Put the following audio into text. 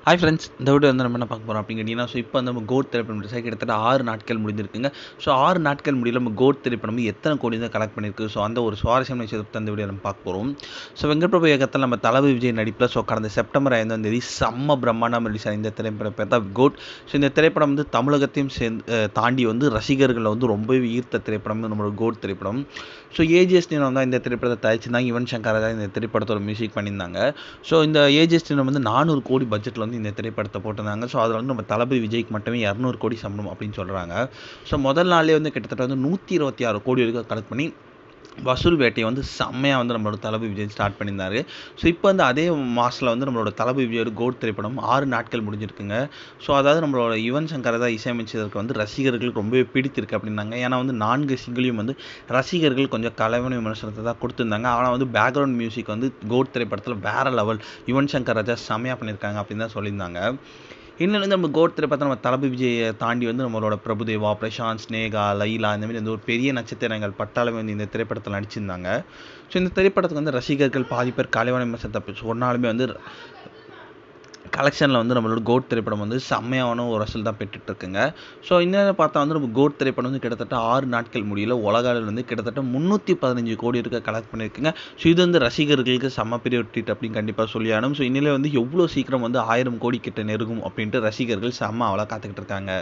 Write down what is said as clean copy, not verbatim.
Hi friends, இந்த video வந்து நம்ம என்ன பார்க்க போகிறோம் அப்படின்னு கேட்டிங்கன்னா, ஸோ இப்போ வந்து நம்ம கோட் திரைப்படம் ரிலீஸ் ஆகி கிட்டத்தட்ட 6 நாட்கள் முடிந்திருக்குங்க. ஸோ 6 நாட்கள் முடியல நம்ம கோட் திரைப்படம் எத்தனை கோடி வந்து கலெக்ட் பண்ணியிருக்கு. ஸோ அந்த ஒரு சுவாரஸ்யமான விஷயத்தை அந்த வீடியோ நம்ம பார்க்க போகிறோம். ஸோ வெங்கட் பிரபு இயக்கத்தில் நம்ம தளபதி விஜய் நடிப்பில் ஸோ கடந்த செப்டம்பர் 5ஆம் தேதி செம்ம பிரம்மாண்டம் ரிலீஸ் ஆன இந்த திரைப்படம் பேர் தான் கோட். ஸோ இந்த திரைப்படம் வந்து தமிழகத்தையும் தாண்டி வந்து ரசிகர்களை வந்து ரொம்பவே ஈர்த்த திரைப்படம் நம்மளோட கோட் திரைப்படம். ஸோ ஏஜிஎஸ் நிறுவனம் தான் இந்த திரைப்படத்தை தயாரிச்சிருந்தாங்க. யுவன் சங்கர் தான் இந்த திரைப்படத்தோட மியூசிக் பண்ணியிருந்தாங்க. ஸோ இந்த ஏஜிஎஸ் நிறுவனம் வந்து 400 கோடி பட்ஜெட்டில் வந்து இந்த திரைப்படத்தை போட்டிருந்தாங்க. ஸோ அதில் வந்து நம்ம தளபதி விஜய்க்கு மட்டுமே 200 கோடி சம்பளம் அப்படின்னு சொல்கிறாங்க. ஸோ முதல் நாளே வந்து கிட்டத்தட்ட வந்து 126 கோடி வரைக்கும் கலெக்ட் பண்ணி வசூல் வேட்டையை வந்து செம்மையாக வந்து நம்மளோட தளபதி விஜய் ஸ்டார்ட் பண்ணியிருந்தார். ஸோ இப்போ வந்து அதே மாதத்தில் வந்து நம்மளோட தளபதி விஜயோட கோட் திரைப்படம் 6 நாட்கள் முடிஞ்சிருக்குங்க. ஸோ அதாவது நம்மளோட யுவன் சங்கர் தான் இசையமைச்சதற்கு வந்து ரசிகர்களுக்கு ரொம்பவே பிடித்திருக்கு அப்படின்னாங்க. ஏன்னா வந்து 4 சிங்கிளையும் வந்து ரசிகர்கள் கொஞ்சம் கலவையான விமர்சனத்தை தான் கொடுத்துருந்தாங்க. ஆனால் வந்து பேக்ரவுண்ட் மியூசிக் வந்து கோட் திரைப்படத்தில் வேறு லெவல் யுவன் சங்கர் ராஜா செம்மையாக பண்ணியிருக்காங்க அப்படின்னு தான் சொல்லியிருந்தாங்க. இன்னும் வந்து நம்ம கோட் திரைப்படத்தை நம்ம தளபதி விஜயை தாண்டி வந்து நம்மளோட பிரபுதேவா, பிரசாந்த், ஸ்னேகா, லைலா இந்த மாதிரி வந்து ஒரு பெரிய நட்சத்திரங்கள் பட்டாளமே வந்து இந்த திரைப்படத்தில் நடிச்சிருந்தாங்க. ஸோ இந்த திரைப்படத்துக்கு வந்து ரசிகர்கள் பாதி பேர் கலைவாணி விமர்சனத்தை சொன்னாலுமே வந்து கலெக்ஷனில் வந்து நம்மளோட கோட் திரைப்படம் வந்து செம்மையான ஒரு வசூல் தான் பெற்றுட்ருக்குங்க. ஸோ இன்னும் பார்த்தா வந்து நம்ம கோட் திரைப்படம் வந்து கிட்டத்தட்ட 6 நாட்கள் முடியல உலக அளவில் வந்து கிட்டத்தட்ட 315 கோடி இருக்க கலெக்ட் பண்ணியிருக்குங்க. ஸோ இது வந்து ரசிகர்களுக்கு செம்ம பெரிய ஒரு ட்ரீட் அப்படின்னு கண்டிப்பாக சொல்லியானும். ஸோ இன்னிலே வந்து எவ்வளோ சீக்கிரம் வந்து 1000 கோடி கிட்ட நெருங்கும் அப்படின்ட்டு ரசிகர்கள் செம்ம அவளாக காத்துக்கிட்டு இருக்காங்க.